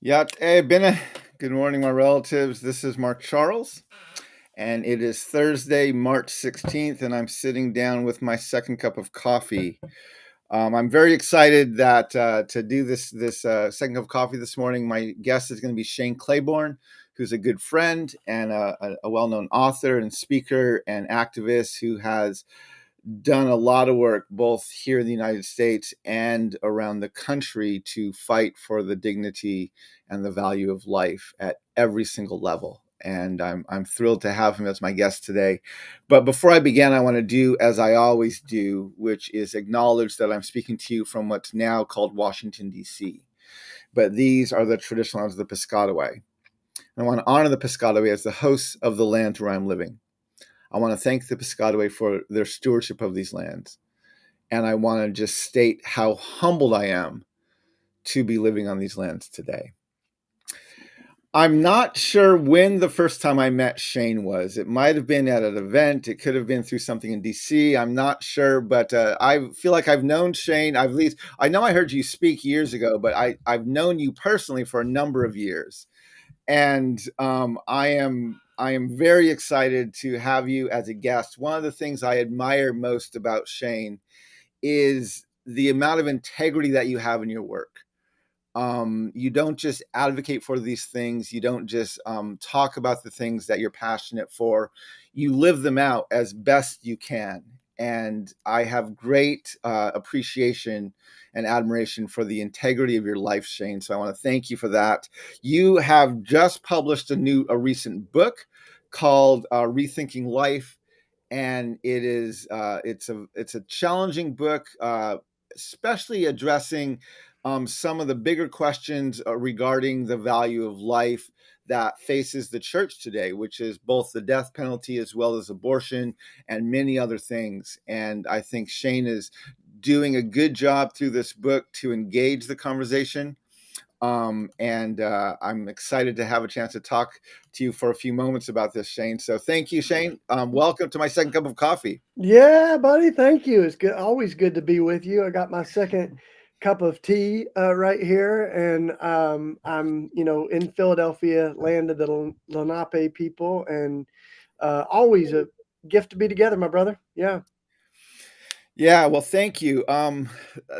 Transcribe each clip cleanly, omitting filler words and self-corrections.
Yeah, hey, Benne. Good morning, my relatives. This is Mark Charles, and it is Thursday, March 16th, and I'm sitting down with my second cup of coffee. I'm very excited that to do this second cup of coffee this morning. My guest is going to be Shane Claiborne, who's a good friend and a well-known author and speaker and activist who has done a lot of work both here in the United States and around the country to fight for the dignity and the value of life at every single level. And I'm thrilled to have him as my guest today. But before I begin, I want to do as I always do, which is acknowledge that I'm speaking to you from what's now called Washington, D.C. But these are the traditional lands of the Piscataway. I want to honor the Piscataway as the hosts of the land where I'm living. I want to thank the Piscataway for their stewardship of these lands. And I want to just state how humbled I am to be living on these lands today. I'm not sure when the first time I met Shane was. It might have been at an event. It could have been through something in DC. I'm not sure, but I feel like I've known Shane. I've at least I know I heard you speak years ago, but I've known you personally for a number of years, and I am very excited to have you as a guest. One of the things I admire most about Shane is the amount of integrity that you have in your work. You don't just advocate for these things. You don't just talk about the things that you're passionate for. You live them out as best you can. And I have great appreciation and admiration for the integrity of your life, Shane. So I want to thank you for that. You have just published a recent book called Rethinking Life, and it's a challenging book, especially addressing some of the bigger questions regarding the value of life that faces the church today, which is both the death penalty as well as abortion and many other things. And I think Shane is doing a good job through this book to engage the conversation. And I'm excited to have a chance to talk to you for a few moments about this, Shane. So thank you, Shane. Welcome to my second cup of coffee. Yeah, buddy. Thank you. It's good. Always good to be with you. I got my second cup of tea right here, and I'm in Philadelphia, land of the Lenape people, and always a gift to be together, my brother. Yeah. Yeah, well, thank you.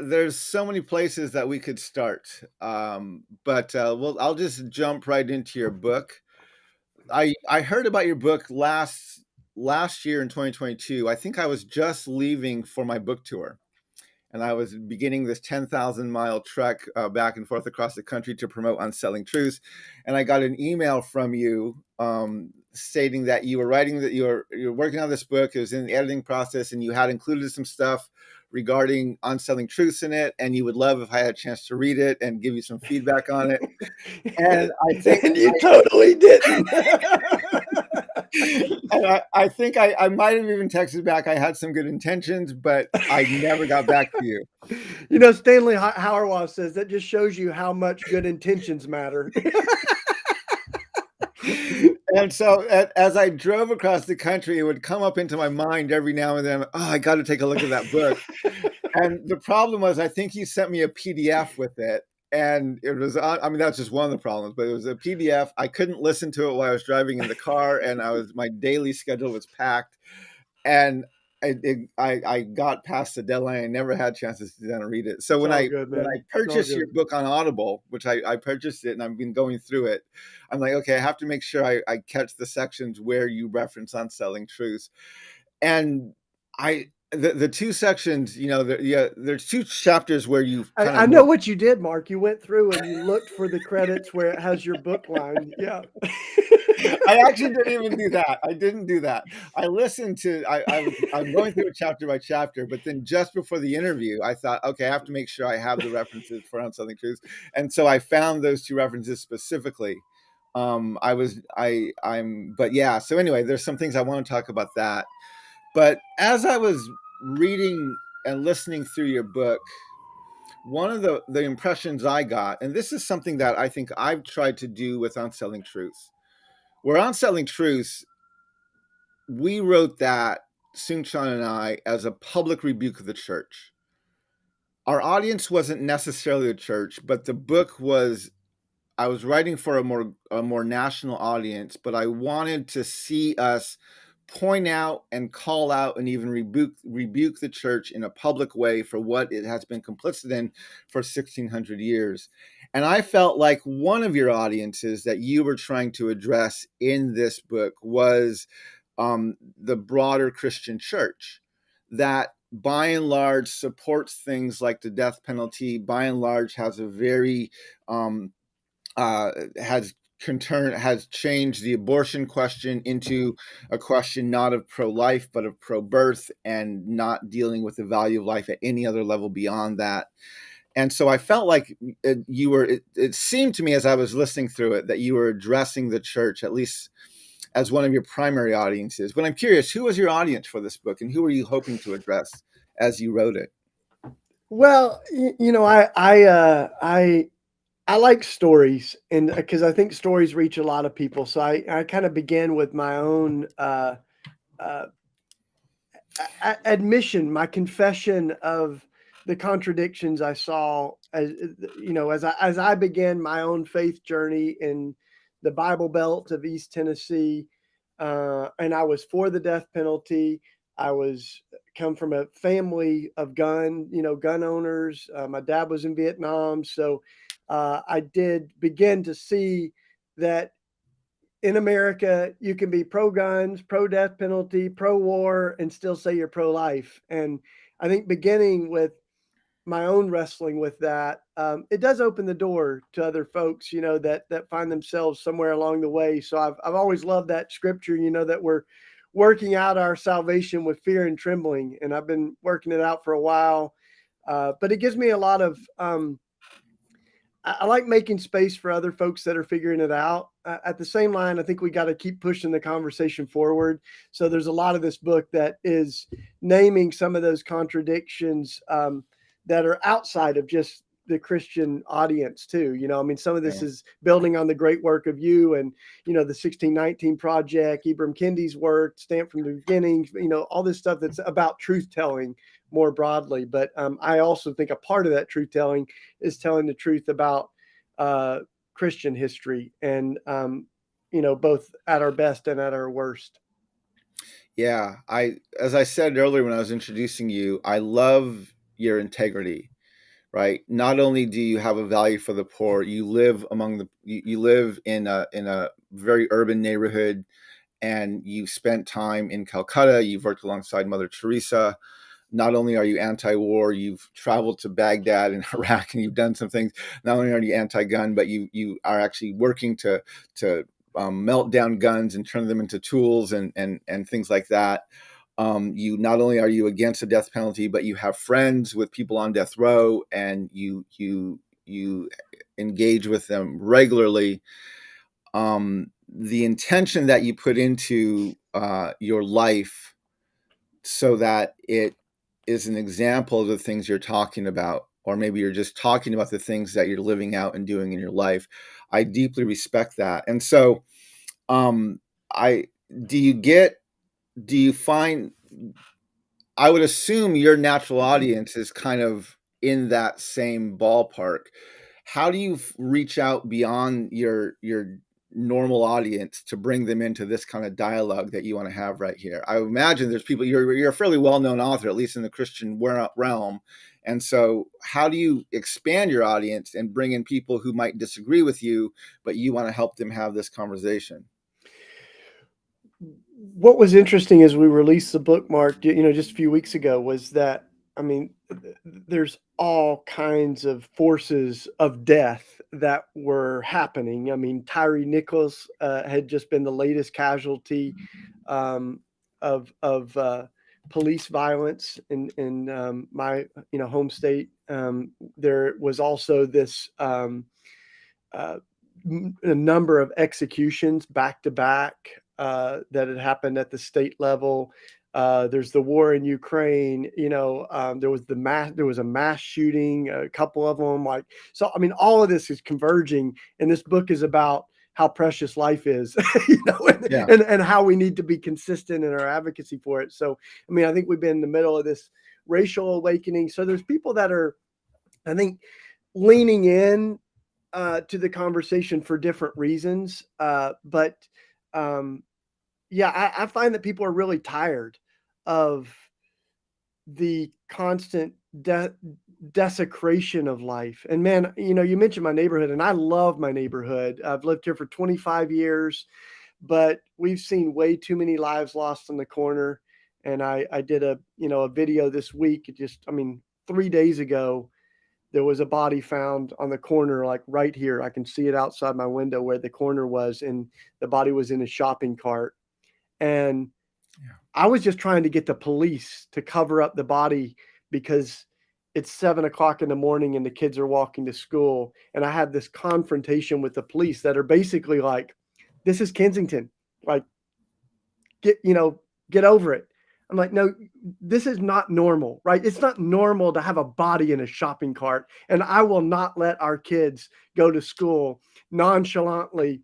There's so many places that we could start, but I'll just jump right into your book. I heard about your book last year in 2022. I think I was just leaving for my book tour, and I was beginning this 10,000-mile trek back and forth across the country to promote Unselling Truth. And I got an email from you stating that you were writing that you're working on this book. It was in the editing process, and you had included some stuff regarding Unselling Truths in it, and you would love if I had a chance to read it and give you some feedback on it. And I think And you totally didn't. and I think I might have even texted back. I had some good intentions, but I never got back to you. Stanley Hauerwas says that just shows you how much good intentions matter. And so as I drove across the country, it would come up into my mind every now and then, oh, I got to take a look at that book. And the problem was, I think he sent me a PDF with it. And it was, I mean, that's just one of the problems, but it was a PDF. I couldn't listen to it while I was driving in the car, and my daily schedule was packed. And I got past the deadline. I never had chances to sit down and read it. So It's when all I good, when man. I It's all purchased your good. book on Audible, which I purchased it and I've been going through it, I'm like, okay, I have to make sure I catch the sections where you reference Unselling Truths. And the two sections, there's two chapters where you kind I of know what you did, Mark. You went through and you looked for the credits where it has your book line. Yeah. I actually didn't even do that. I didn't do that. I listened to. I'm going through it chapter by chapter, but then just before the interview, I thought, okay, I have to make sure I have the references for On Something Truth, and so I found those two references specifically. But yeah. So anyway, there's some things I want to talk about that. But as I was reading and listening through your book, one of the impressions I got, and this is something that I think I've tried to do with Unselling Truth. We're on Selling Truth. We wrote that, Sung-Chan and I, as a public rebuke of the church. Our audience wasn't necessarily the church, but the book was I was writing for a more national audience, but I wanted to see us point out and call out and even rebuke the church in a public way for what it has been complicit in for 1600 years. And I felt like one of your audiences that you were trying to address in this book was the broader Christian church, that by and large supports things like the death penalty, by and large has a very um, has has changed the abortion question into a question not of pro-life but of pro-birth, and not dealing with the value of life at any other level beyond that. And so I felt like it seemed to me as I was listening through it that you were addressing the church, at least as one of your primary audiences. But I'm curious, who was your audience for this book, and who were you hoping to address as you wrote it? Well, I like stories, and because I think stories reach a lot of people. So I kind of began with my own uh, admission, my confession of the contradictions I saw as as I began my own faith journey in the Bible Belt of East Tennessee, and I was for the death penalty. I was come from a family of gun owners. My dad was in Vietnam, so I did begin to see that in America, you can be pro guns, pro death penalty, pro war, and still say you're pro life. And I think beginning with my own wrestling with that, it does open the door to other folks, that find themselves somewhere along the way. So I've always loved that scripture, that we're working out our salvation with fear and trembling, and I've been working it out for a while. But it gives me a lot of I like making space for other folks that are figuring it out. At the same line, I think we got to keep pushing the conversation forward. So there's a lot of this book that is naming some of those contradictions that are outside of just the Christian audience too. I mean, some of this Yeah. is building on the great work of you and the 1619 Project, Ibram Kendi's work, Stamped from the Beginning. All this stuff that's about truth telling more broadly. But I also think a part of that truth telling is telling the truth about uh, Christian history, and both at our best and at our worst. Yeah, as I said earlier when I was introducing you, I love your integrity, right? Not only do you have a value for the poor, you live you live in a very urban neighborhood, and you've spent time in Calcutta. You've worked alongside Mother Teresa. Not only are you anti-war, you've traveled to Baghdad and Iraq, and you've done some things. Not only are you anti-gun, but you are actually working to melt down guns and turn them into tools and things like that. You not only are you against the death penalty, but you have friends with people on death row, and you engage with them regularly. The intention that you put into your life, so that it is an example of the things you're talking about, or maybe you're just talking about the things that you're living out and doing in your life. I deeply respect that. And so, um, I do you get do you find I would assume your natural audience is kind of in that same ballpark. How do you reach out beyond your normal audience to bring them into this kind of dialogue that you want to have right here? I imagine there's people. You're a fairly well known author, at least in the Christian realm, and so how do you expand your audience and bring in people who might disagree with you, but you want to help them have this conversation? What was interesting as we released the bookmark, just a few weeks ago, was that I mean, there's all kinds of forces of death that were happening. I mean, Tyree Nichols had just been the latest casualty um, of police violence in my home state. There was also this. Uh, a number of executions back to back that had happened at the state level. There's the war in Ukraine. There was a mass shooting, a couple of them. So, I mean, all of this is converging, and this book is about how precious life is, and, Yeah. and how we need to be consistent in our advocacy for it. So, I mean, I think we've been in the middle of this racial awakening. So there's people that are, I think, leaning in to the conversation for different reasons. But yeah, I find that people are really tired of the constant desecration of life. And man, you mentioned my neighborhood, and I love my neighborhood. I've lived here for 25 years, but we've seen way too many lives lost on the corner. And I did a video this week. I mean, 3 days ago, there was a body found on the corner, like right here. I can see it outside my window where the corner was, and the body was in a shopping cart. And Yeah. I was just trying to get the police to cover up the body because it's 7 o'clock in the morning and the kids are walking to school. And I had this confrontation with the police that are basically like, this is Kensington. Like, get over it. I'm like, no, this is not normal, right? It's not normal to have a body in a shopping cart. And I will not let our kids go to school nonchalantly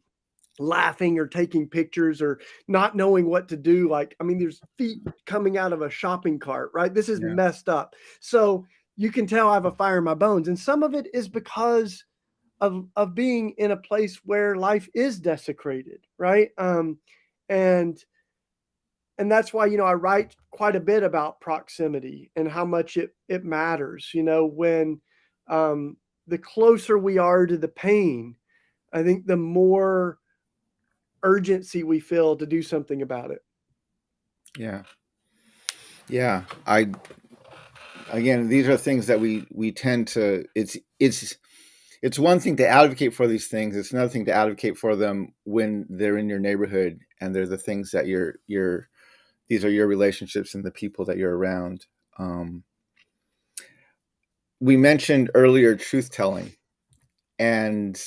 laughing or taking pictures or not knowing what to do. Like, I mean, there's feet coming out of a shopping cart, right? This is Yeah. messed up. So you can tell I have a fire in my bones. And some of it is because of being in a place where life is desecrated, right? And and that's why I write quite a bit about proximity and how much it matters. When the closer we are to the pain, I think the more urgency we feel to do something about it. Yeah. Yeah. I again, these are things that we tend to. It's one thing to advocate for these things. It's another thing to advocate for them when they're in your neighborhood and they're the things that you're. These are your relationships and the people that you're around. Um, we mentioned earlier truth telling, and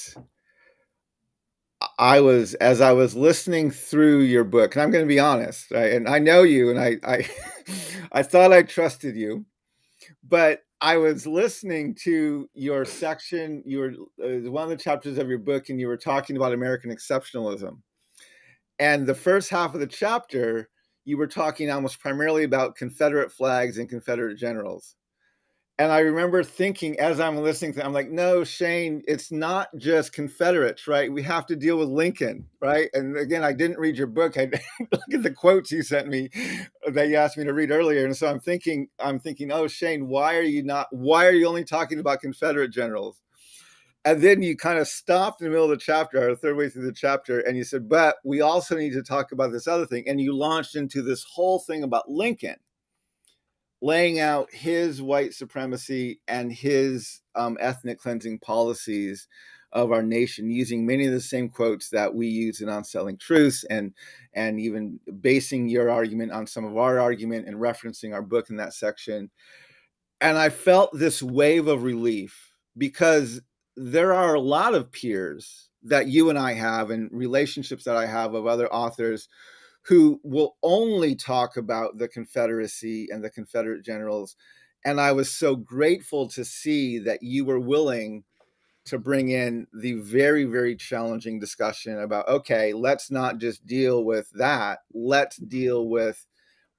as I was listening through your book, and I'm going to be honest, and I know you, and I I thought I trusted you, but I was listening to your section. You were one of the chapters of your book, and you were talking about American exceptionalism. And the first half of the chapter, you were talking almost primarily about Confederate flags and Confederate generals. And I remember thinking as I'm listening to, I'm like, no, Shane, it's not just Confederates, right? We have to deal with Lincoln, right? And again, I didn't read your book. I look at the quotes you sent me that you asked me to read earlier. And so I'm thinking, oh, Shane, why are you only talking about Confederate generals? And then you kind of stopped in the middle of the chapter, or third way through the chapter, and you said, but we also need to talk about this other thing. And you launched into this whole thing about Lincoln, laying out his white supremacy and his ethnic cleansing policies of our nation, using many of the same quotes that we use in On Selling Truths, and even basing your argument on some of our argument and referencing our book in that section. And I felt this wave of relief because there are a lot of peers that you and I have, and relationships that I have of other authors who will only talk about the Confederacy and the Confederate generals. And I was so grateful to see that you were willing to bring in the very, very challenging discussion about, okay, let's not just deal with that. Let's deal with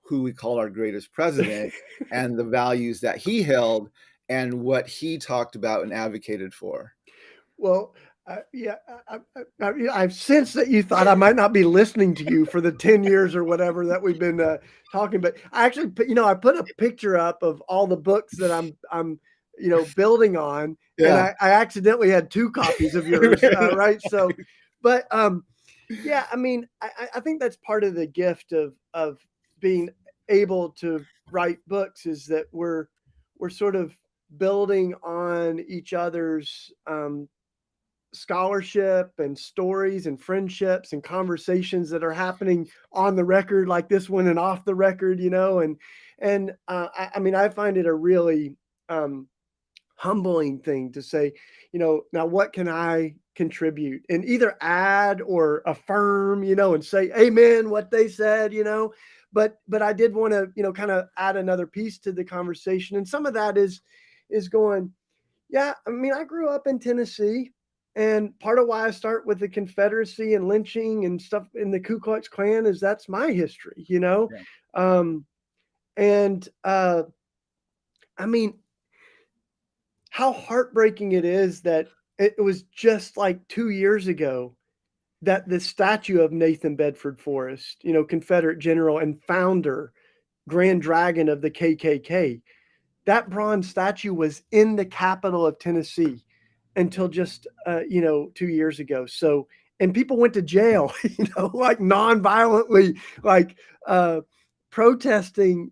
who we call our greatest president and the values that he held and what he talked about and advocated for. Well, yeah, I've sensed that you thought I might not be listening to you for the 10 years or whatever that we've been talking. But I actually, I put a picture up of all the books that I'm building on, and Yeah. I accidentally had two copies of yours, right? So, but yeah, I mean, I think that's part of the gift of being able to write books is that we're sort of building on each other's scholarship and stories and friendships and conversations that are happening on the record like this one and off the record, I mean, I find it a really humbling thing to say, now what can I contribute and either add or affirm, and say amen what they said, but I did want to, kind of add another piece to the conversation. And some of that is going, yeah, I mean, I grew up in Tennessee, and part of why I start with the Confederacy and lynching and stuff in the Ku Klux Klan is that's my history, Yeah. Um, and I mean, how heartbreaking it is that it was just like 2 years ago that the statue of Nathan Bedford Forrest, Confederate general and founder, Grand Dragon of the KKK, that bronze statue was in the capital of Tennessee until just 2 years ago. So, and people went to jail, like non-violently, like uh, protesting,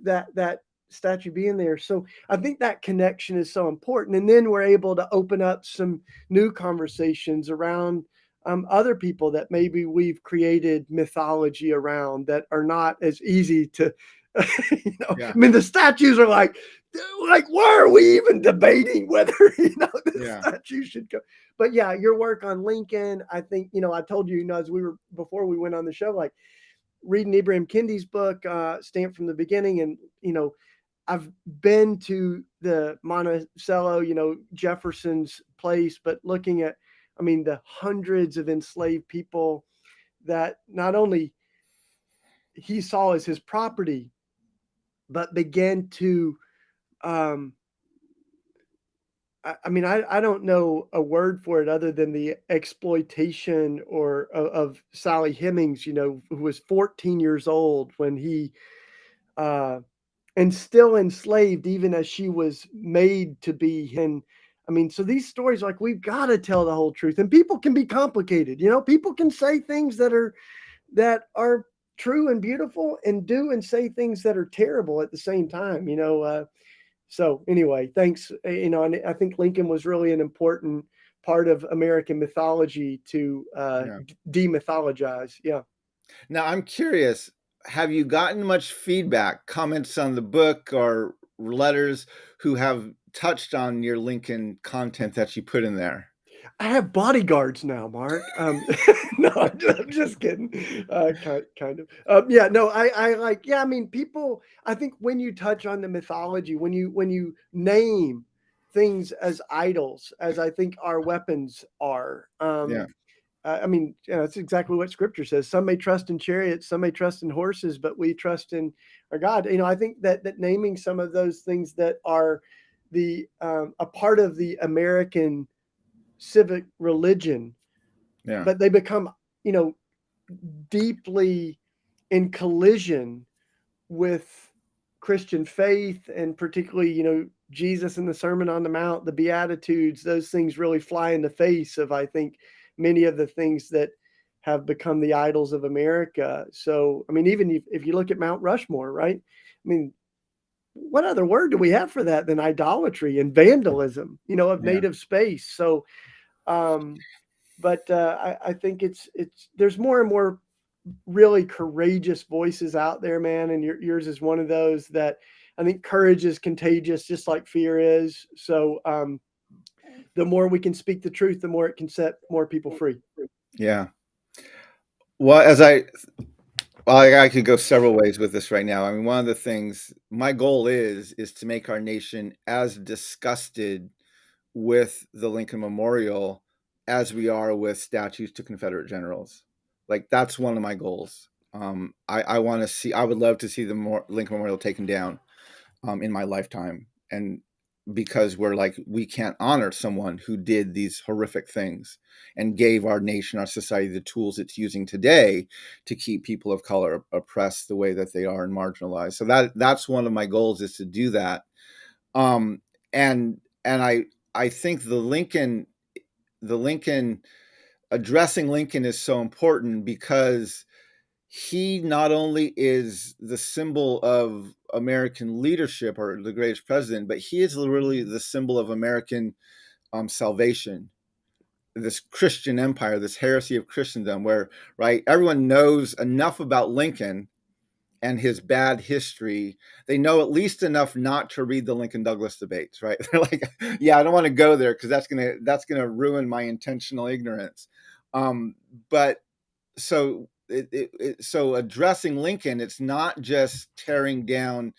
that statue being there. So I think that connection is so important. And then we're able to open up some new conversations around other people that maybe we've created mythology around that are not as easy to I Yeah. mean, the statues are like, why are we even debating whether this Yeah. statue should go? But yeah, your work on Lincoln, I think, I told you, as we were before we went on the show, like reading Ibrahim Kendi's book, Stamped from the Beginning, and I've been to the Monticello, Jefferson's place, but looking at, I mean, the hundreds of enslaved people that not only he saw as his property, but began to um, I mean, I don't know a word for it other than the exploitation or of Sally Hemings, who was 14 years old when he uh, and still enslaved, even as she was made to be. And I mean, so these stories, like, we've got to tell the whole truth, and people can be complicated. People can say things that are true and beautiful, and do and say things that are terrible at the same time. So anyway, thanks. And I think Lincoln was really an important part of American mythology to Yeah. demythologize. Yeah. Now I'm curious, have you gotten much feedback, comments on the book or letters who have touched on your Lincoln content that you put in there? I have bodyguards now, Mark. No, I'm just kidding. Kind of. Yeah, no, I like. Yeah, I mean, people. I think when you touch on the mythology, when you name things as idols, as I think our weapons are. Yeah. I mean, that's exactly what Scripture says. Some may trust in chariots, some may trust in horses, but we trust in our God. I think that naming some of those things that are the a part of the American civic religion, Yeah. but they become, you know, deeply in collision with Christian faith, and particularly, Jesus in the Sermon on the Mount, the Beatitudes, those things really fly in the face of, I think, many of the things that have become the idols of America. So, I mean, even if you look at Mount Rushmore, right? I mean, what other word do we have for that than idolatry and vandalism, of Yeah. native space? So, um, but I think it's there's more and more really courageous voices out there, man, and yours is one of those that I think courage is contagious, just like fear is. So the more we can speak the truth, the more it can set more people free. Yeah. Well, I could go several ways with this right now. I mean, one of the things my goal is to make our nation as disgusted with the Lincoln Memorial as we are with statues to Confederate generals. Like that's one of my goals. I want to see. I would love to see the Lincoln Memorial taken down in my lifetime, and because we're like we can't honor someone who did these horrific things and gave our nation, our society, the tools it's using today to keep people of color oppressed the way that they are and marginalized. So that's one of my goals, is to do that. Um, and I think the Lincoln addressing Lincoln is so important because he not only is the symbol of American leadership or the greatest president, but he is literally the symbol of American salvation. This Christian empire, this heresy of Christendom, where right everyone knows enough about Lincoln and his bad history. They know at least enough not to read the Lincoln Douglas debates, right? They're like, yeah, I don't want to go there because that's gonna ruin my intentional ignorance. But so addressing Lincoln, it's not just tearing down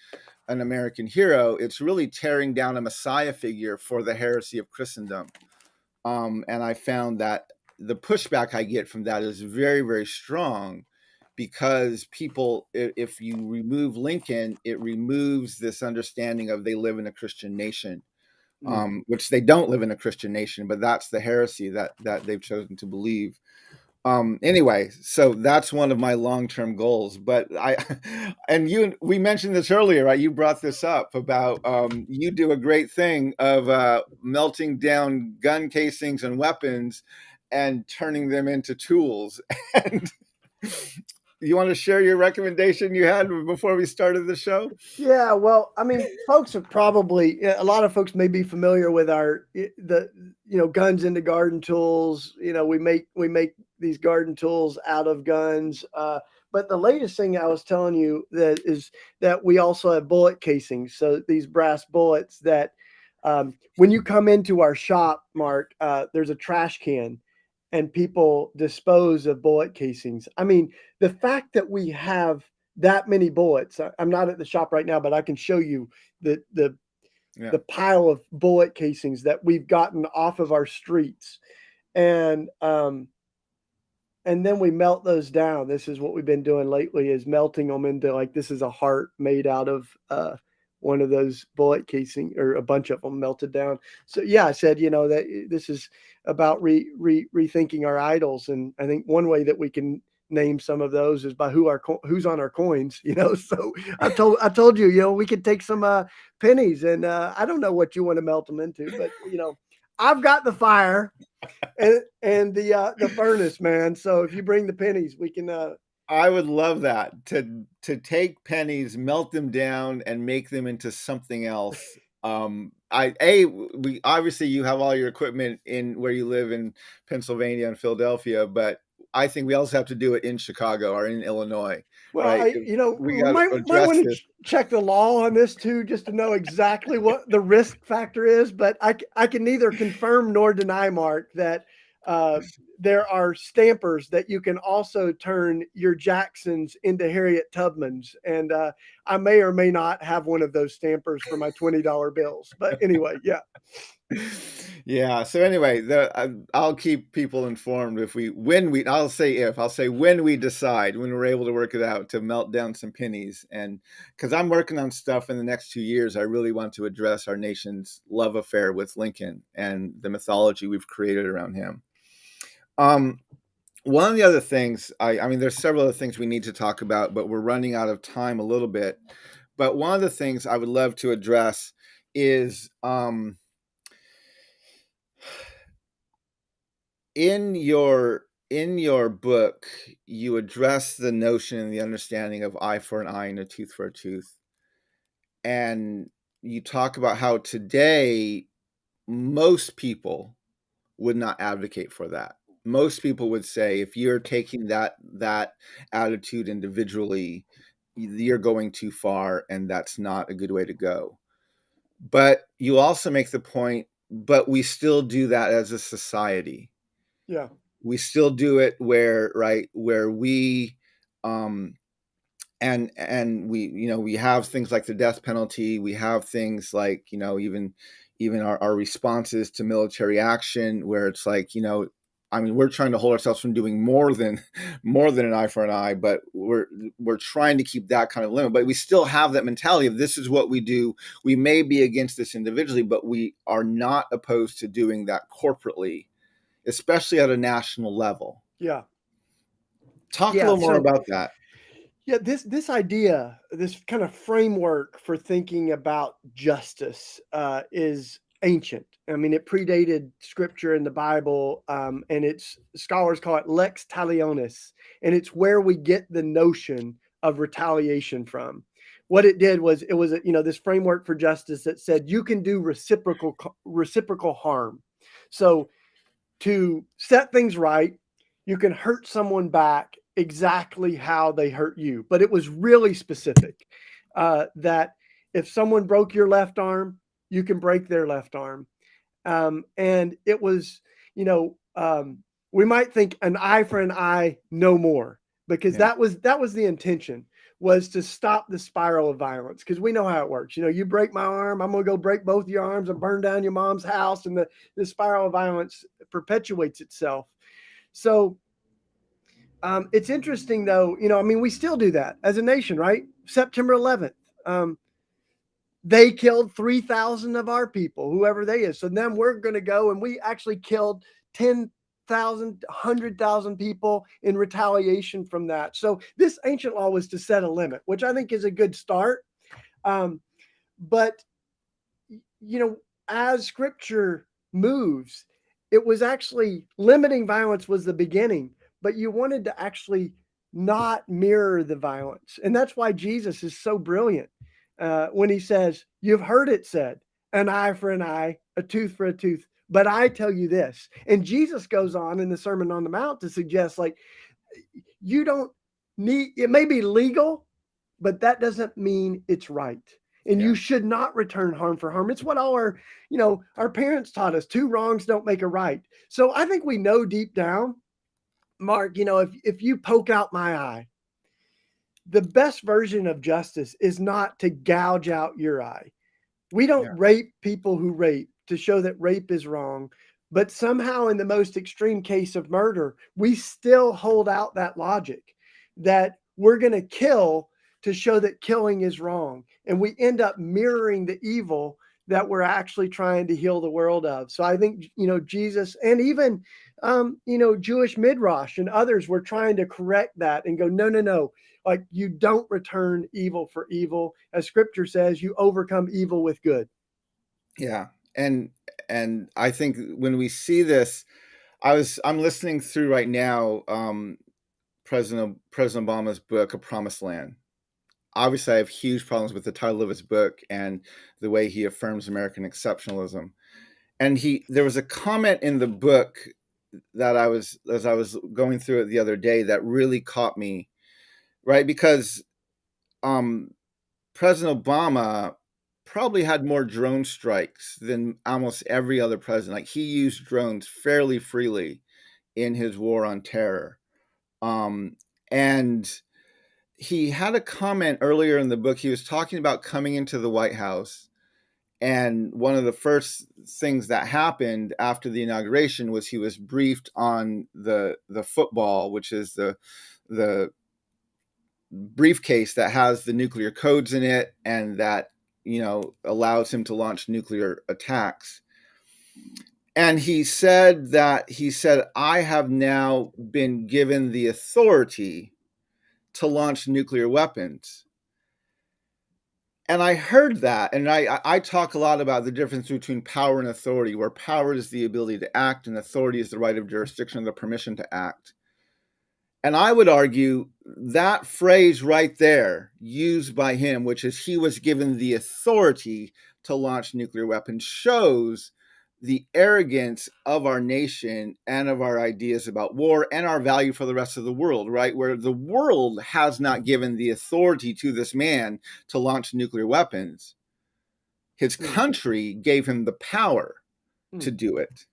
an American hero; it's really tearing down a Messiah figure for the heresy of Christendom. And I found that the pushback I get from that is very, very strong because people, if you remove Lincoln, it removes this understanding of they live in a Christian nation. Mm. which they don't live in a Christian nation, but that's the heresy that they've chosen to believe. Anyway, so that's one of my long-term goals. But I, and we mentioned this earlier, right? You brought this up about you do a great thing of melting down gun casings and weapons and turning them into tools. And you want to share your recommendation you had before we started the show? Yeah, well, I mean, folks are probably a lot of folks may be familiar with the guns into garden tools. We make these garden tools out of guns. But the latest thing I was telling you that is that we also have bullet casings. So these brass bullets that when you come into our shop, Mark, there's a trash can, and people dispose of bullet casings. I mean, the fact that we have that many bullets. I'm not at the shop right now, but I can show you the the Yeah. the pile of bullet casings that we've gotten off of our streets, and then we melt those down. This is what we've been doing lately: is melting them into, like, this is a heart made out of one of those bullet casing, or a bunch of them melted down. So yeah, I said, that this is about rethinking our idols, and I think one way that we can name some of those is by who's on our coins. So I told you, we could take some pennies, and I don't know what you want to melt them into, but I've got the fire and the furnace, man. So if you bring the pennies, we can. I would love that, to take pennies, melt them down, and make them into something else. We obviously, you have all your equipment in where you live in Pennsylvania and Philadelphia, but I think we also have to do it in Chicago or in Illinois, Well, right? 'Cause we we got to might address want to this. check the law on this too, just to know exactly what the risk factor is. But I can neither confirm nor deny, Mark, that uh, there are stampers that you can also turn your Jacksons into Harriet Tubmans, and I may or may not have one of those stampers for my $20 bills. But anyway, yeah. Yeah. So anyway, I'll keep people informed if we when we I'll say if I'll say when we decide, when we're able to work it out, to melt down some pennies. And because I'm working on stuff in the next 2 years, I really want to address our nation's love affair with Lincoln and the mythology we've created around him. Um, One of the other things, I mean, there's several other things we need to talk about, but we're running out of time a little bit. But one of the things I would love to address is in your book, you address the notion and the understanding of eye for an eye and a tooth for a tooth. And you talk about how today most people would not advocate for that. Most people would say if you're taking that attitude individually, you're going too far and that's not a good way to go. But you also make the point, but we still do that as a society. Yeah. We still do it where, right, where we um and we have things like the death penalty. We have things like, even our responses to military action, where it's like, I mean, we're trying to hold ourselves from doing more than more than an eye for an eye, but we're trying to keep that kind of limit. But we still have that mentality of this is what we do. We may be against this individually, but we are not opposed to doing that corporately, especially at a national level. Yeah. Talk a Yeah. little more So about that. yeah, this idea, this kind of framework for thinking about justice is ancient. I mean, it predated Scripture in the Bible, and it's scholars call it lex talionis, and it's where we get the notion of retaliation from. What it did was it was this framework for justice that said you can do reciprocal harm. So to set things right, you can hurt someone back exactly how they hurt you. But it was really specific that if someone broke your left arm, you can break their left arm. And it was, you know, we might think an eye for an eye, no more, because Yeah. that was the intention, was to stop the spiral of violence, because we know how it works. You break my arm, I'm gonna go break both your arms and burn down your mom's house, and the spiral of violence perpetuates itself. So it's interesting, though. I mean, we still do that as a nation, right? September 11th. Um, they killed 3,000 of our people, whoever they is. So then we're going to go and we actually killed 10,000, 100,000 people in retaliation from that. So this ancient law was to set a limit, which I think is a good start. Um, but you know, as scripture moves, it was actually limiting violence was the beginning, but you wanted to actually not mirror the violence. And that's why Jesus is so brilliant when he says, "You've heard it said, an eye for an eye, a tooth for a tooth. But I tell you this." And Jesus goes on in the Sermon on the Mount to suggest, like, you don't need, it may be legal, but that doesn't mean it's right. And Yeah. you should not return harm for harm. It's what all our, our parents taught us. Two wrongs don't make a right. So I think we know deep down, Mark, if you poke out my eye, the best version of justice is not to gouge out your eye. We don't Yeah. rape people who rape to show that rape is wrong. But somehow, in the most extreme case of murder, we still hold out that logic that we're going to kill to show that killing is wrong. And we end up mirroring the evil that we're actually trying to heal the world of. So I think, Jesus and even, Jewish Midrash and others were trying to correct that and go, no, no, no. Like, you don't return evil for evil. As scripture says, you overcome evil with good. Yeah. And I think when we see this, I'm listening through right now President Obama's book, A Promised Land. Obviously, I have huge problems with the title of his book and the way he affirms American exceptionalism. And there was a comment in the book that as I was going through it the other day, that really caught me, right? Because um, President Obama probably had more drone strikes than almost every other president. Like, he used drones fairly freely in his war on terror. And he had a comment earlier in the book. He was talking about coming into the White House, and one of the first things that happened after the inauguration was he was briefed on the football, which is the briefcase that has the nuclear codes in it, and that allows him to launch nuclear attacks. And he said, I have now been given the authority to launch nuclear weapons. And I heard that, and I talk a lot about the difference between power and authority, where power is the ability to act and authority is the right of jurisdiction, the permission to act. And I would argue that phrase right there, used by him, which is he was given the authority to launch nuclear weapons, shows the arrogance of our nation and of our ideas about war and our value for the rest of the world, right? Where the world has not given the authority to this man to launch nuclear weapons. His Mm, country gave him the power to mm. do it.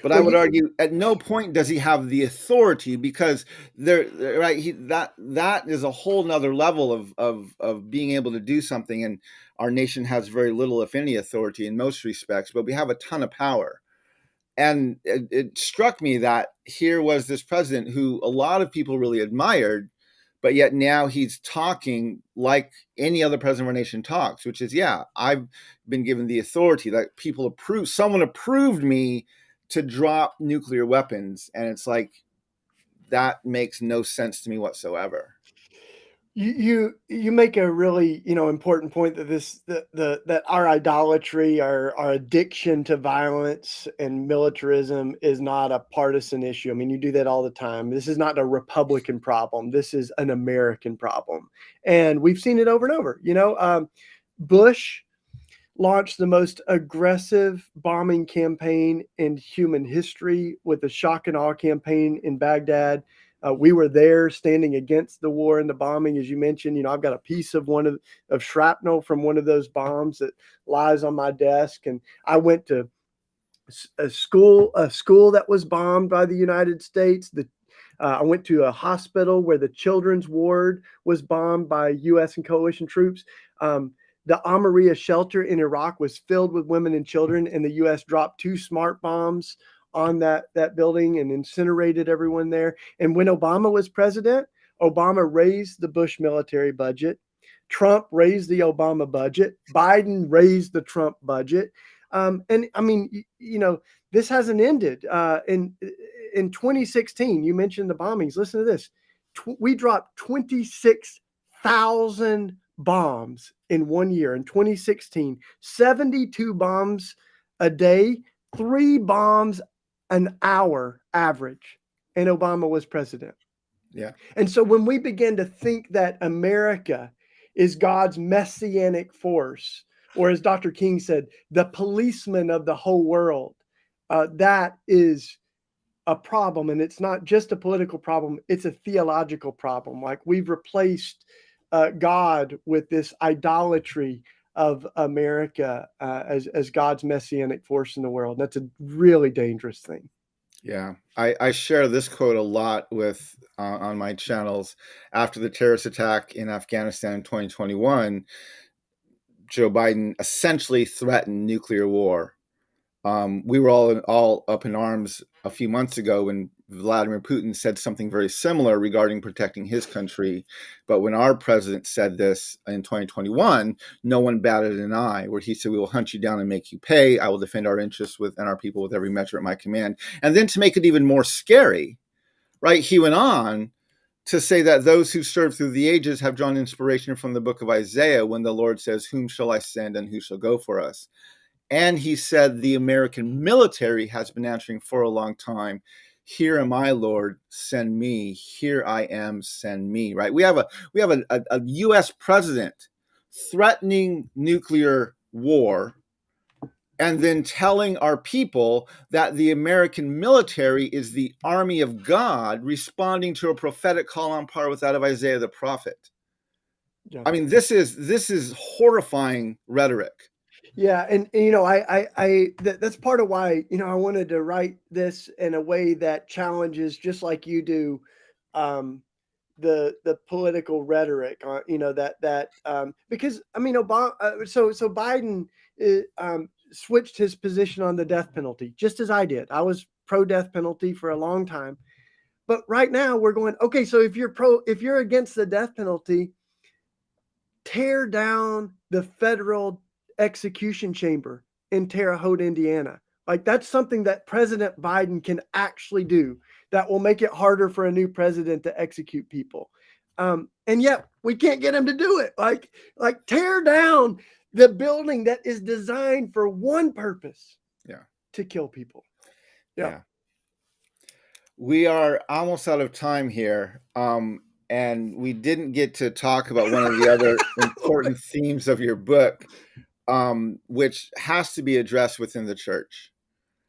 But I Well, would argue at no point does he have the authority, because right, that is a whole nother level of being able to do something. And our nation has very little, if any, authority in most respects, but we have a ton of power. And it struck me that here was this president who a lot of people really admired, but yet now he's talking like any other president of our nation talks, which is, yeah, I've been given the authority, that people approved, someone approved me to drop nuclear weapons. And it's like, that makes no sense to me whatsoever. You make a really important point that that our idolatry, our addiction to violence and militarism is not a partisan issue. I mean, you do that all the time. This is not a Republican problem. This is an American problem, and we've seen it over and over. Bush launched the most aggressive bombing campaign in human history with the shock and awe campaign in Baghdad. We were there standing against the war and the bombing, as you mentioned. I've got a piece of of shrapnel from one of those bombs that lies on my desk, and I went to a school that was bombed by the United States. I went to a hospital where the children's ward was bombed by U.S. and coalition troops. The Amaria shelter in Iraq was filled with women and children, and the U.S. dropped 2 smart bombs on that building and incinerated everyone there. And when Obama was president, Obama raised the Bush military budget Trump raised the Obama budget. Biden raised the Trump budget. And I mean, this hasn't ended. In 2016, you mentioned the bombings. Listen to this. We dropped 26,000 bombs in 1 year. In 2016, 72 bombs a day, 3 bombs an hour average. And Obama was president. Yeah. And so when we begin to think that America is God's messianic force, or as Dr. King said, the policeman of the whole world, that is a problem. And it's not just a political problem, it's a theological problem. Like we've replaced God with this idolatry of America as God's messianic force in the world. And that's a really dangerous thing. Yeah, I share this quote a lot with on my channels. After the terrorist attack in Afghanistan in 2021, Joe Biden essentially threatened nuclear war. We were all up in arms a few months ago when Vladimir Putin said something very similar regarding protecting his country. But when our president said this in 2021, no one batted an eye, where he said, "We will hunt you down and make you pay. I will defend our interests and our people with every measure at my command." And then to make it even more scary, right, he went on to say that those who serve through the ages have drawn inspiration from the book of Isaiah when the Lord says, "Whom shall I send and who shall go for us?" And he said the American military has been answering for a long time, "Here am I, Lord, send me. Here I am, send me." Right? We have a U.S. president threatening nuclear war and then telling our people that the American military is the army of God responding to a prophetic call on par with that of Isaiah the prophet. Yeah. I mean, this is horrifying rhetoric. Yeah, and that's part of why I wanted to write this in a way that challenges, just like you do, um, the political rhetoric. Because I mean Obama. So Biden switched his position on the death penalty, just as I did. I was pro death penalty for a long time, but right now we're going, okay. So if you're against the death penalty, tear down the federal execution chamber in Terre Haute, Indiana. Like that's something that President Biden can actually do that will make it harder for a new president to execute people. And yet we can't get him to do it. Like tear down the building that is designed for one purpose. Yeah. To kill people. Yeah. We are almost out of time here. And we didn't get to talk about one of the other important themes of your book, which has to be addressed within the church.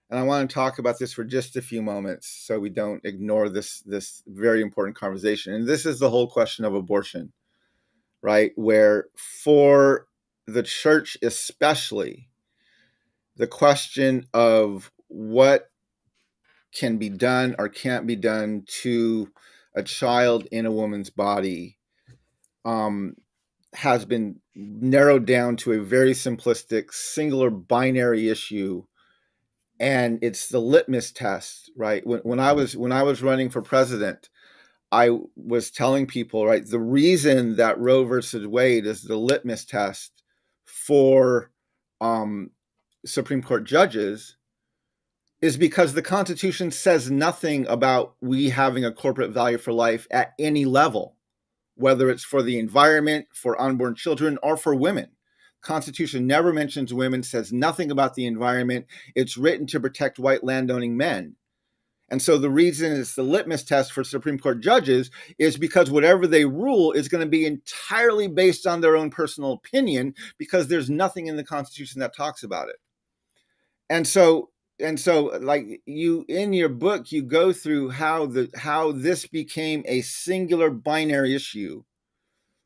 And I want to talk about this for just a few moments so we don't ignore this very important conversation. And this is the whole question of abortion, right? Where for the church especially, the question of what can be done or can't be done to a child in a woman's body has been narrowed down to a very simplistic, singular binary issue, and it's the litmus test, right? When I was running for president, I was telling people, right, the reason that Roe versus Wade is the litmus test for Supreme Court judges is because the Constitution says nothing about we having a corporate value for life at any level, whether it's for the environment, for unborn children, or for women. Constitution never mentions women, says nothing about the environment. It's written to protect white landowning men. And so the reason it's the litmus test for Supreme Court judges is because whatever they rule is going to be entirely based on their own personal opinion, because there's nothing in the Constitution that talks about it. And so like you in your book, you go through how this became a singular binary issue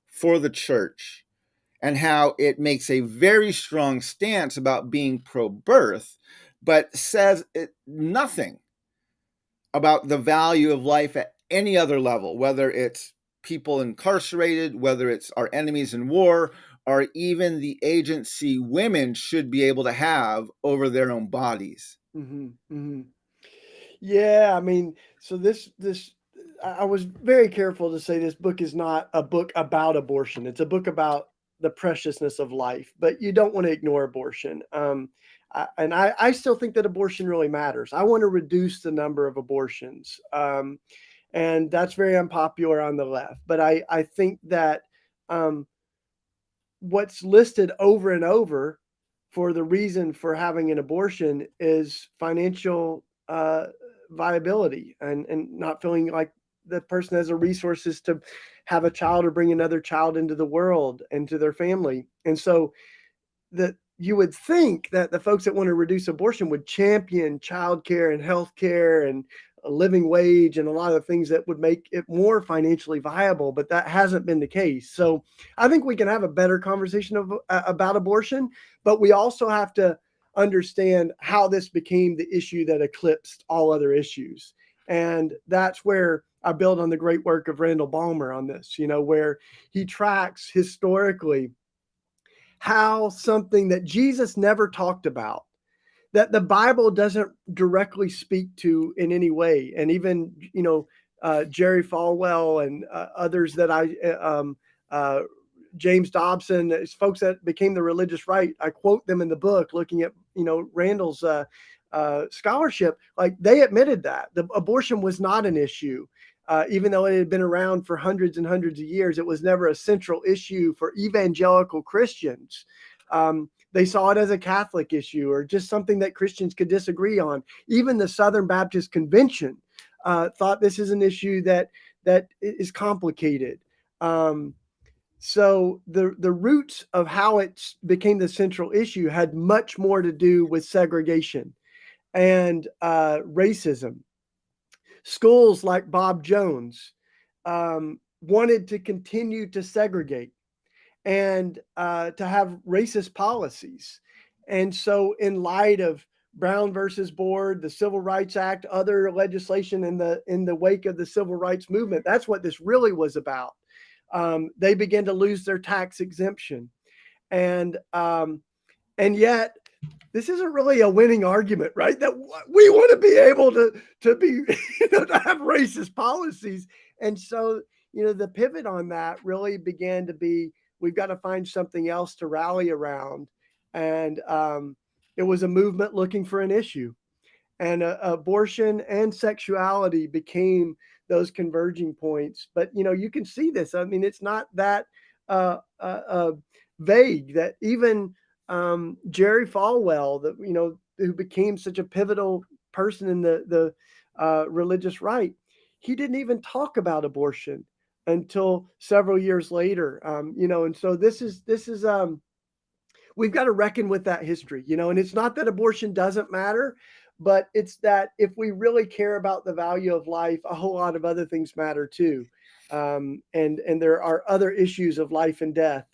for the church, and how it makes a very strong stance about being pro-birth, but says nothing about the value of life at any other level, whether it's people incarcerated, whether it's our enemies in war, or even the agency women should be able to have over their own bodies. Mm-hmm, mm-hmm. Yeah, I mean, so this I was very careful to say this book is not a book about abortion. It's a book about the preciousness of life, but you don't want to ignore abortion. I still think that abortion really matters. I want to reduce the number of abortions. And that's very unpopular on the left. But I think that um, what's listed over and over for the reason for having an abortion is financial viability and not feeling like the person has the resources to have a child or bring another child into the world and to their family. And so that you would think that the folks that want to reduce abortion would champion childcare and healthcare and a living wage and a lot of things that would make it more financially viable, but that hasn't been the case. So I think we can have a better conversation about abortion, but we also have to understand how this became the issue that eclipsed all other issues. And that's where I build on the great work of Randall Balmer on this, where he tracks historically how something that Jesus never talked about, that the Bible doesn't directly speak to in any way. And even, Jerry Falwell and others that James Dobson, folks that became the religious right, I quote them in the book, looking at, Randall's scholarship, like they admitted that the abortion was not an issue. Even though it had been around for hundreds and hundreds of years, it was never a central issue for evangelical Christians. They saw it as a Catholic issue or just something that Christians could disagree on. Even the Southern Baptist Convention thought this is an issue that is complicated. So the roots of how it became the central issue had much more to do with segregation and racism. Schools like Bob Jones wanted to continue to segregate and to have racist policies. And so, in light of Brown versus Board, the Civil Rights Act, other legislation in the wake of the civil rights movement, that's what this really was about. They began to lose their tax exemption, and yet this isn't really a winning argument, right? That we want to be able to be to have racist policies, and so the pivot on that really began to be we've got to find something else to rally around, and it was a movement looking for an issue, and abortion and sexuality became those converging points. But you can see this. I mean, it's not that vague that even Jerry Falwell, that who became such a pivotal person in the religious right, he didn't even talk about abortion until several years later. And so this is we've got to reckon with that history, and it's not that abortion doesn't matter, but it's that if we really care about the value of life, a whole lot of other things matter too. And there are other issues of life and death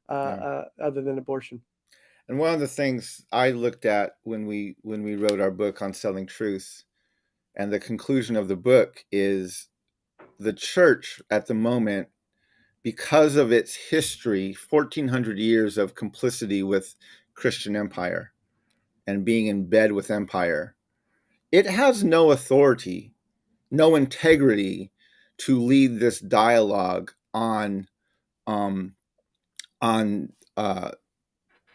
Yeah. other than abortion. And one of the things I looked at when we wrote our book on selling truth, and the conclusion of the book is the church at the moment, because of its history, 1400 years of complicity with Christian empire and being in bed with empire, it has no authority, no integrity to lead this dialogue um, on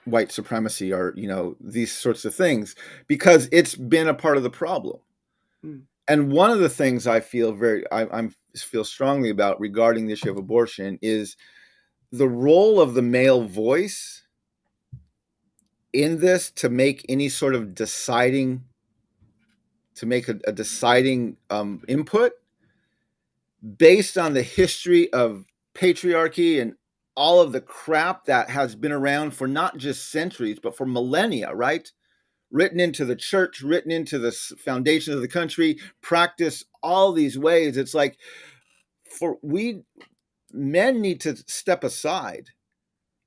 white supremacy or these sorts of things, because it's been a part of the problem. Mm. And one of the things I feel I feel strongly about regarding the issue of abortion is the role of the male voice in this to make any sort of deciding to make a deciding input based on the history of patriarchy and all of the crap that has been around for not just centuries but for millennia, right? Written into the church, written into the foundation of the country, practice all these ways. It's like for we men need to step aside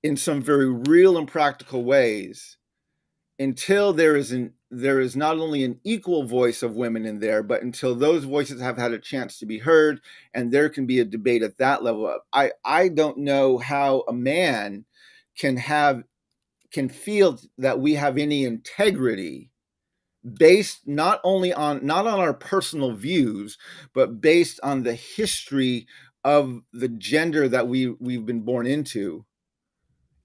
in some very real and practical ways until there is not only an equal voice of women in there, but until those voices have had a chance to be heard, and there can be a debate at that level. I don't know how a man can feel that we have any integrity based not on our personal views, but based on the history of the gender that we've been born into,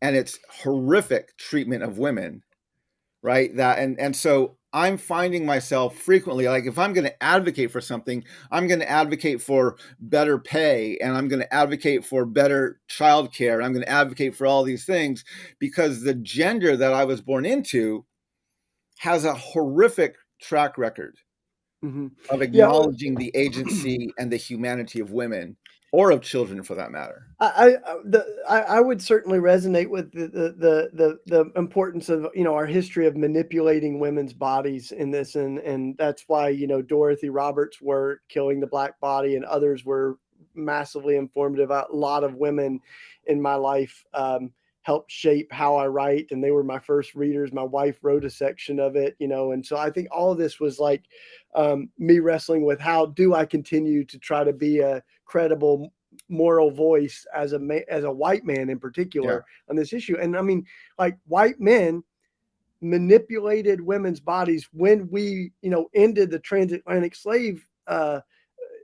and its horrific treatment of women, right? That and so I'm finding myself frequently, like, if I'm going to advocate for something, I'm going to advocate for better pay, and I'm going to advocate for better childcare. I'm going to advocate for all these things because the gender that I was born into has a horrific track record Hmm. of Yeah. acknowledging the agency and the humanity of women, or of children for that matter. I would certainly resonate with the importance of, our history of manipulating women's bodies in this, and that's why, Dorothy Roberts' work, Killing the Black Body, and others were massively informative. A lot of women in my life helped shape how I write, and they were my first readers. My wife wrote a section of it, and so I think all of this was like me wrestling with, how do I continue to try to be a credible moral voice as a white man in Yeah, particular on this issue. And I mean, like, white men manipulated women's bodies when we, ended the transatlantic slave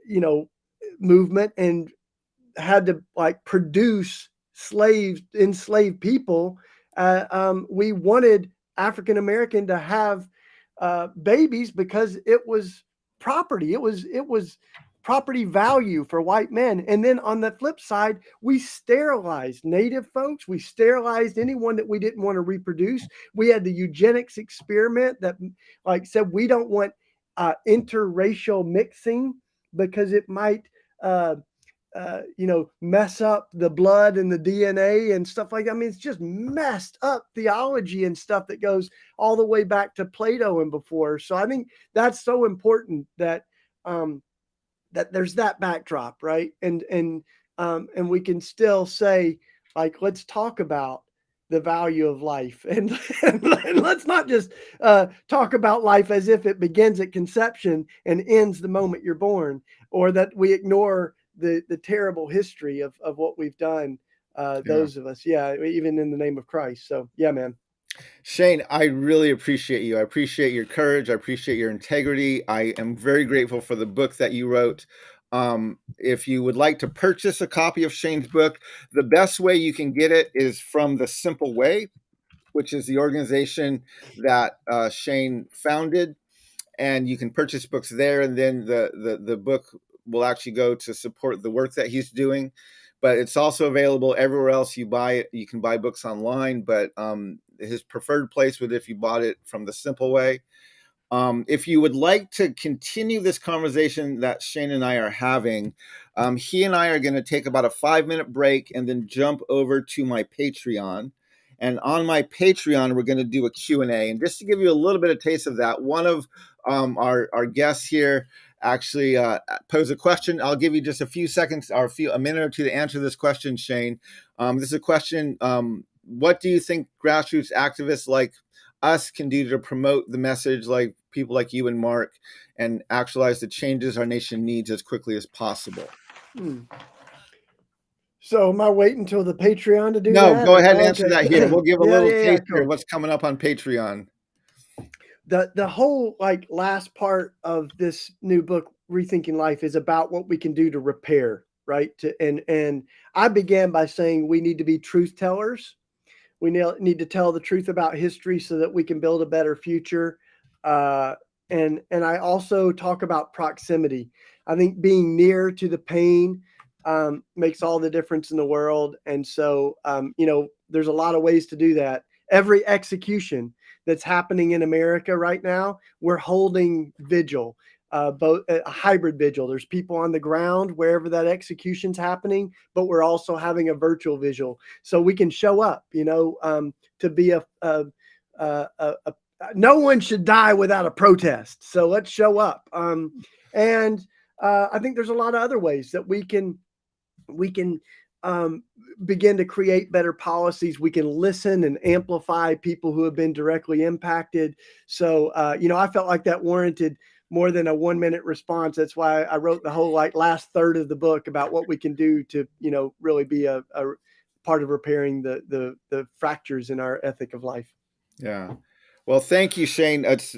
you know movement, and had to like produce enslaved people. We wanted African American to have babies because it was property. It was property value for white men. And then on the flip side, we sterilized Native folks. We sterilized anyone that we didn't want to reproduce. We had the eugenics experiment that, like, said we don't want interracial mixing because it might uh, mess up the blood and the DNA and stuff like that. I mean, it's just messed up theology and stuff that goes all the way back to Plato and before. So I think that's so important that um, that there's that backdrop, right? And we can still say, like, let's talk about the value of life, and let's not just talk about life as if it begins at conception and ends the moment you're born, or that we ignore the terrible history of what we've done, yeah. those of us, yeah, even in the name of Christ. So yeah, man. Shane, I really appreciate you. I appreciate your courage. I appreciate your integrity. I am very grateful for the book that you wrote. If you would like to purchase a copy of Shane's book, the best way you can get it is from The Simple Way, which is the organization that Shane founded, and you can purchase books there, and then the book will actually go to support the work that he's doing. But it's also available everywhere else you buy it. You can buy books online, but his preferred place would, if you bought it from The Simple Way. If you would like to continue this conversation that Shane and I are having, he and I are going to take about a 5-minute break and then jump over to my Patreon. And on my Patreon, we're going to do a Q&A. And just to give you a little bit of taste of that, one of our guests here actually posed a question. I'll give you just a few seconds, or a minute or two, to answer this question, Shane. This is a question. What do you think grassroots activists like us can do to promote the message, like people like you and Mark, and actualize the changes our nation needs as quickly as possible? Hmm. So am I waiting until the Patreon to do No, that, go or ahead and answer okay? that here. We'll give a Yeah, little yeah, yeah, taste here of cool. what's coming up on Patreon. The whole, like, last part of this new book, Rethinking Life, is about what we can do to repair, right? And I began by saying we need to be truth tellers. We need to tell the truth about history so that we can build a better future. Uh, and I also talk about proximity. I think being near to the pain makes all the difference in the world. And so, there's a lot of ways to do that. Every execution that's happening in America right now, we're holding vigil, both a hybrid vigil. There's people on the ground wherever that execution's happening, but we're also having a virtual vigil, so we can show up, to be a no one should die without a protest. So let's show up. And I think there's a lot of other ways that we can um, begin to create better policies. We can listen and amplify people who have been directly impacted. So, I felt like that warranted more than a 1 minute response. That's why I wrote the whole, like, last third of the book about what we can do to, really be a part of repairing the fractures in our ethic of life. Yeah. Well, thank you, Shane. It's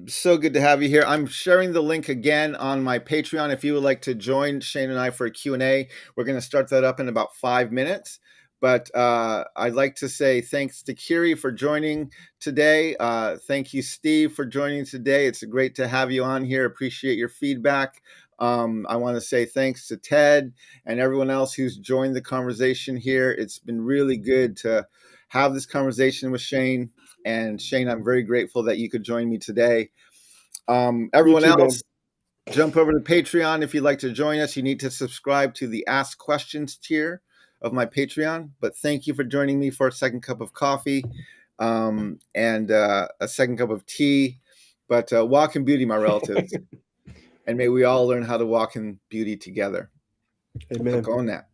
so good to have you here. I'm sharing the link again on my Patreon. If you would like to join Shane and I for a Q&A, we're going to start that up in about 5 minutes. But I'd like to say thanks to Kiri for joining today. Thank you, Steve, for joining today. It's great to have you on here. Appreciate your feedback. I want to say thanks to Ted and everyone else who's joined the conversation here. It's been really good to have this conversation with Shane. And Shane, I'm very grateful that you could join me today. You Everyone too, man. else, jump over to Patreon if you'd like to join us. You need to subscribe to the Ask Questions tier of my Patreon. But thank you for joining me for a second cup of coffee and a second cup of tea. But walk in beauty, my relatives. And may we all learn how to walk in beauty together. Amen. Go on that.